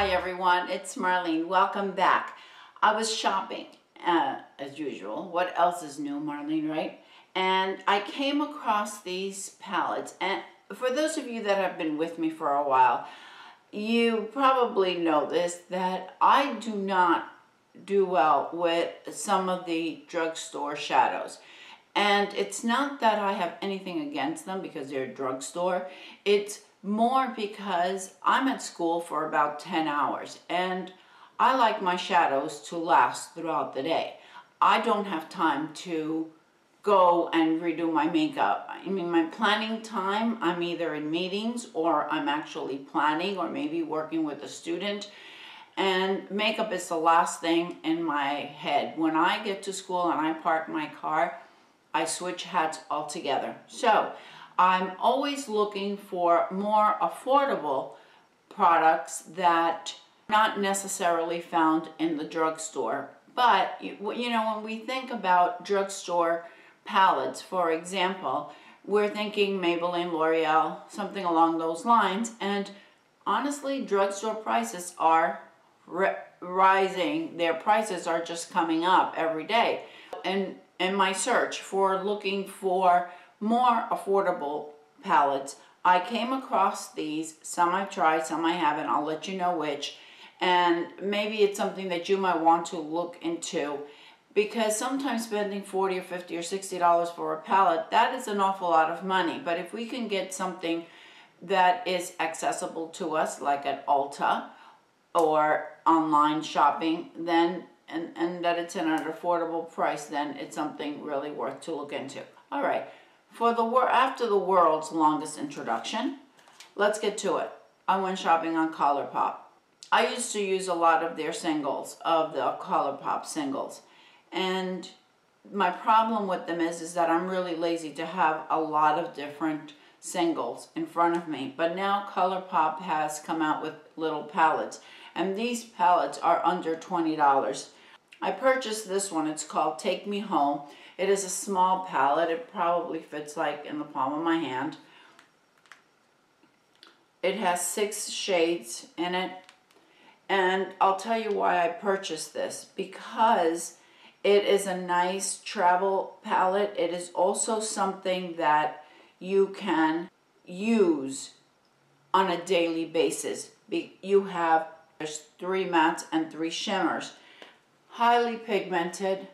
Hi everyone, it's Marlene. Welcome back. I was shopping as usual. What else is new, Marlene, right? And I came across these palettes, and for those of you that have been with me for a while, you probably know this, that I do not do well with some of the drugstore shadows. And it's not that I have anything against them because they're drugstore. It's more because I'm at school for about 10 hours and I like my shadows to last throughout the day. I don't have time to go and redo my makeup. I mean, my planning time, I'm either in meetings or I'm actually planning or maybe working with a student. And makeup is the last thing in my head. When I get to school and I park my car, I switch hats altogether. So I'm always looking for more affordable products that are not necessarily found in the drugstore. But you know, when we think about drugstore palettes, for example, we're thinking Maybelline, L'Oreal, something along those lines. And honestly, drugstore prices are rising. Their prices are just coming up every day. And in my search for looking for more affordable palettes, I came across these. Some I've tried, some I haven't. I'll let you know which. And maybe it's something that you might want to look into, because sometimes spending $40 or $50 or $60 for a palette, that is an awful lot of money. But if we can get something that is accessible to us, like at Ulta or online shopping, then and that it's at an affordable price, then it's something really worth to look into. All right, after the world's longest introduction, let's get to it. I went shopping on ColourPop. I used to use a lot of their singles, of the ColourPop singles, and my problem with them is that I'm really lazy to have a lot of different singles in front of me. But now ColourPop has come out with little palettes, and these palettes are under $20. I purchased this one. It's called Take Me Home. It is a small palette. It probably fits like in the palm of my hand. It has 6 shades in it. And I'll tell you why I purchased this. Because it is a nice travel palette. It is also something that you can use on a daily basis. There's 3 mattes and 3 shimmers. Highly pigmented.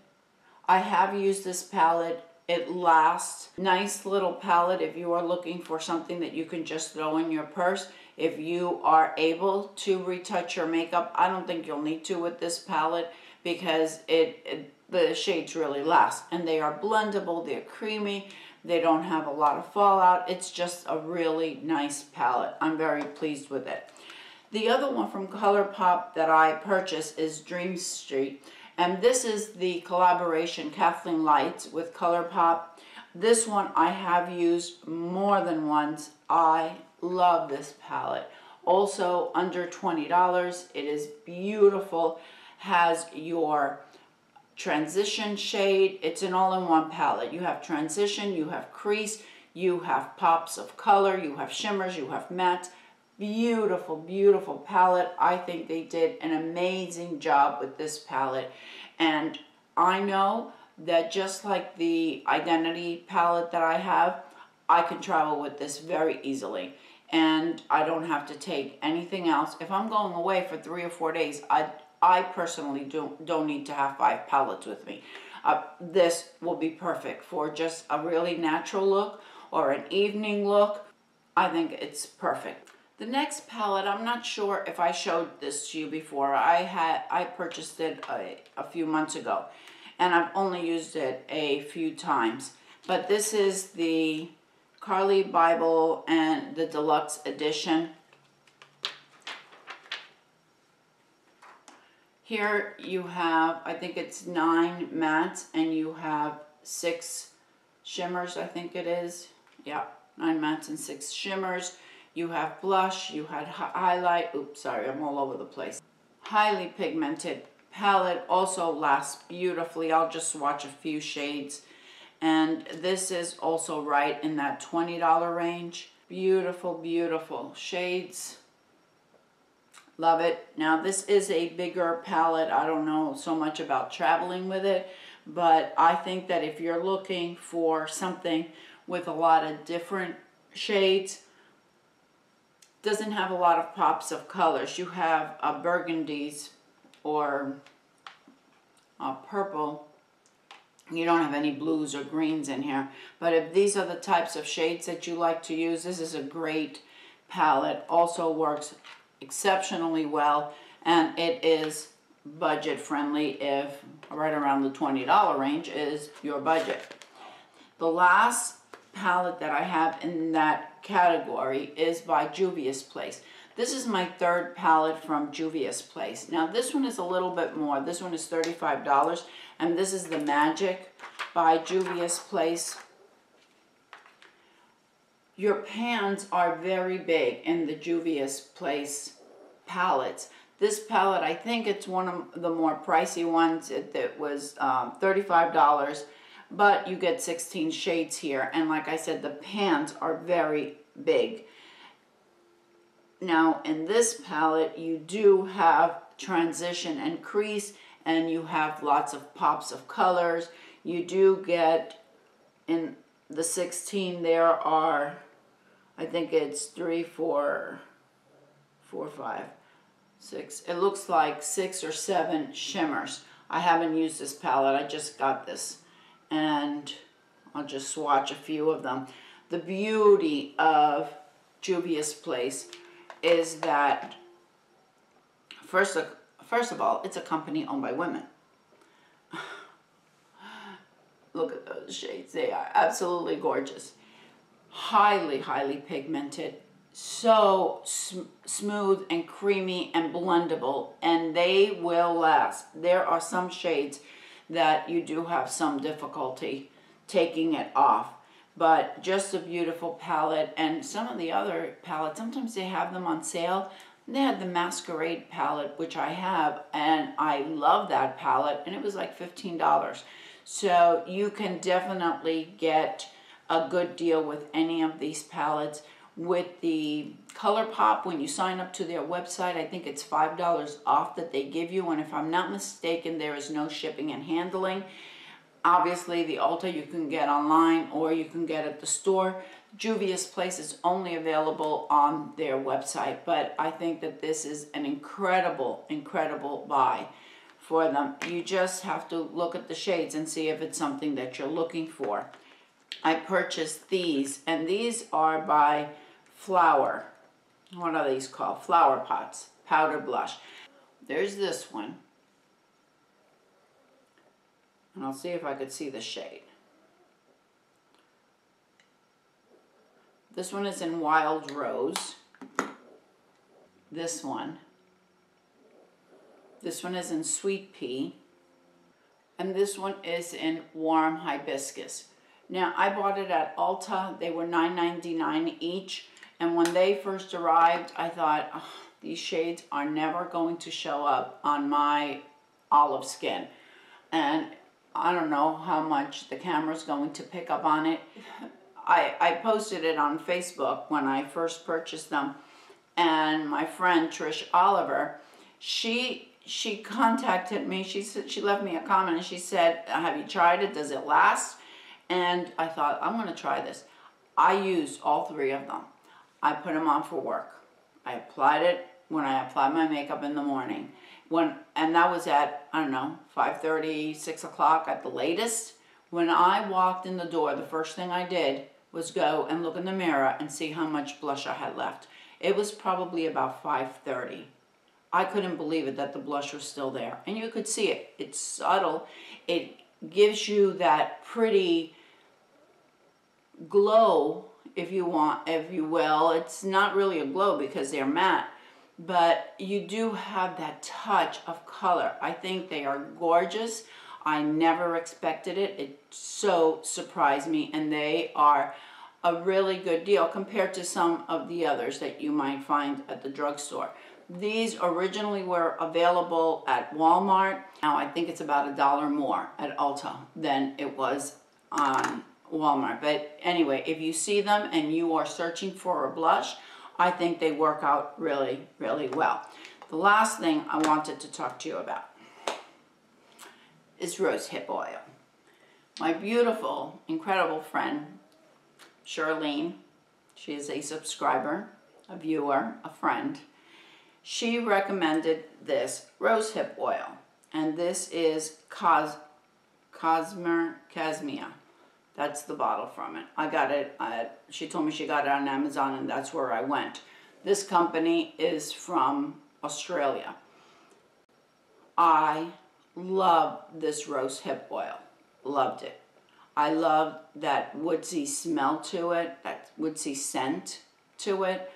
I have used this palette. It lasts. Nice little palette if you are looking for something that you can just throw in your purse. If you are able to retouch your makeup, I don't think you'll need to with this palette, because the shades really last. And they are blendable, they're creamy, they don't have a lot of fallout. It's just a really nice palette. I'm very pleased with it. The other one from ColourPop that I purchased is Dream Street, and this is the collaboration Kathleen Lights with ColourPop. This one I have used more than once. I love this palette. Also under $20. It is beautiful. Has your transition shade. It's an all-in-one palette. You have transition, you have crease, you have pops of color, you have shimmers, you have mattes. Beautiful, beautiful palette. I think they did an amazing job with this palette. And I know that just like the Identity palette that I have, I can travel with this very easily. And I don't have to take anything else. If I'm going away for 3 or 4 days, I personally don't need to have 5 palettes with me. This will be perfect for just a really natural look or an evening look. I think it's perfect. The next palette, I'm not sure if I showed this to you before. I purchased it a few months ago, and I've only used it a few times. But this is the Carly Bible and the Deluxe Edition. Here you have, I think it's 9 mattes, and you have 6 shimmers, I think it is. Yeah, 9 mattes and 6 shimmers. You have blush, you had highlight. Oops, sorry, I'm all over the place. Highly pigmented palette, also lasts beautifully. I'll just swatch a few shades. And this is also right in that $20 range. Beautiful, beautiful shades. Love it. Now this is a bigger palette. I don't know so much about traveling with it, but I think that if you're looking for something with a lot of different shades, doesn't have a lot of pops of colors. You have burgundies or purple. You don't have any blues or greens in here. But if these are the types of shades that you like to use, this is a great palette. Also works exceptionally well, and it is budget friendly if right around the $20 range is your budget. The last palette that I have in that category is by Juvia's Place. This is my third palette from Juvia's Place. Now this one is a little bit more. This one is $35, and this is the Magic by Juvia's Place. Your pans are very big in the Juvia's Place palettes. This palette, I think it's one of the more pricey ones. It was $35, but you get 16 shades here. And like I said, the pans are very big. Now in this palette, you do have transition and crease, and you have lots of pops of colors. You do get, in the 16, there are, I think it's 3, 4, 5, 6. It looks like 6 or 7 shimmers. I haven't used this palette. I just got this, and I'll just swatch a few of them. The beauty of Juvia's Place is that, first of all, it's a company owned by women. Look at those shades. They are absolutely gorgeous. Highly, highly pigmented. So smooth and creamy and blendable, and they will last. There are some shades that you do have some difficulty taking it off, but just a beautiful palette. And some of the other palettes, sometimes they have them on sale. They had the Masquerade palette, which I have, and I love that palette, and it was like $15. So you can definitely get a good deal with any of these palettes. With the ColourPop, when you sign up to their website, I think it's $5 off that they give you, and if I'm not mistaken, there is no shipping and handling. Obviously, the Ulta you can get online or you can get at the store. Juvia's Place is only available on their website, but I think that this is an incredible, incredible buy for them. You just have to look at the shades and see if it's something that you're looking for. I purchased these, and these are by Flower. What are these called? Flower Pots Powder Blush. There's this one, and I'll see if I could see the shade. This one is in Wild Rose. This one is in Sweet Pea, and this one is in Warm Hibiscus. Now, I bought it at Ulta. They were $9.99 each. And when they first arrived, I thought, oh, these shades are never going to show up on my olive skin. And I don't know how much the camera's going to pick up on it. I posted it on Facebook when I first purchased them. And my friend, Trish Oliver, she contacted me. She left me a comment, and she said, have you tried it? Does it last? And I thought, I'm going to try this. I used all 3 of them. I put them on for work. I applied it when I applied my makeup in the morning. And that was at, I don't know, 5:30, 6 o'clock at the latest. When I walked in the door, the first thing I did was go and look in the mirror and see how much blush I had left. It was probably about 5:30. I couldn't believe it that the blush was still there. And you could see it. It's subtle. It gives you that pretty glow, if you will. It's not really a glow because they're matte, but you do have that touch of color. I think they are gorgeous. I never expected it. It so surprised me, and they are a really good deal compared to some of the others that you might find at the drugstore. These originally were available at Walmart. Now I think it's about $1 more at Ulta than it was on Walmart. But anyway, if you see them and you are searching for a blush, I think they work out really, really well. the last thing I wanted to talk to you about is rosehip oil. My beautiful, incredible friend, Marlene, she is a subscriber, a viewer, a friend. She recommended this rosehip oil, and this is Casmia. That's the bottle from it. I got it, she told me she got it on Amazon, and that's where I went. This company is from Australia. I love this rosehip oil. Loved it. I love that woodsy smell to it, that woodsy scent to it.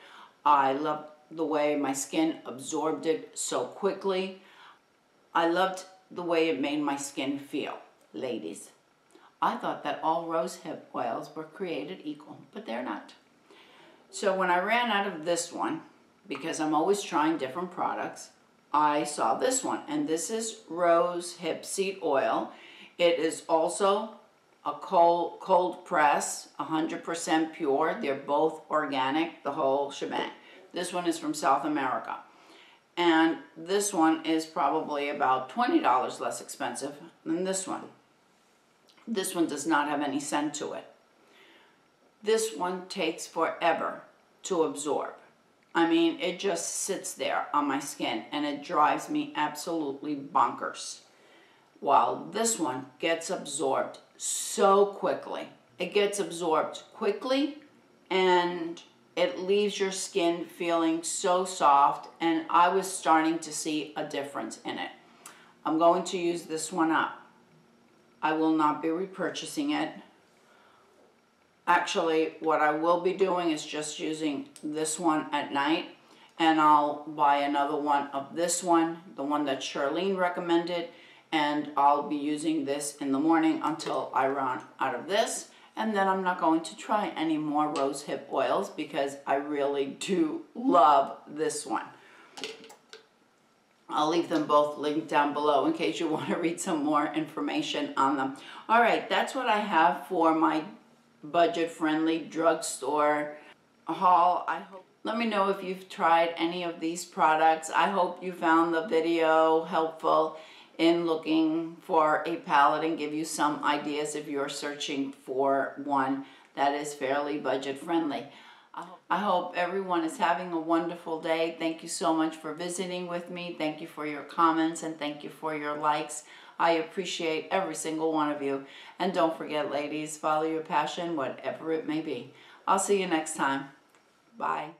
I love the way my skin absorbed it so quickly. I loved the way it made my skin feel. Ladies, I thought that all rosehip oils were created equal, but they're not. So when I ran out of this one, because I'm always trying different products, I saw this one, and this is rosehip seed oil. It is also a cold press, 100% pure. They're both organic, the whole shebang. This one is from South America. And this one is probably about $20 less expensive than this one. This one does not have any scent to it. This one takes forever to absorb. I mean, it just sits there on my skin and it drives me absolutely bonkers. While this one gets absorbed so quickly. It gets absorbed quickly and it leaves your skin feeling so soft, and I was starting to see a difference in it. I'm going to use this one up. I will not be repurchasing it. Actually, what I will be doing is just using this one at night, and I'll buy another one of this one, the one that Marlene recommended, and I'll be using this in the morning until I run out of this. And then I'm not going to try any more rosehip oils because I really do love this one. I'll leave them both linked down below in case you want to read some more information on them. All right, that's what I have for my budget-friendly drugstore haul. Let me know if you've tried any of these products. I hope you found the video helpful in looking for a palette and give you some ideas if you're searching for one that is fairly budget-friendly. I hope everyone is having a wonderful day. Thank you so much for visiting with me. Thank you for your comments and thank you for your likes. I appreciate every single one of you. And don't forget, ladies, follow your passion, whatever it may be. I'll see you next time. Bye.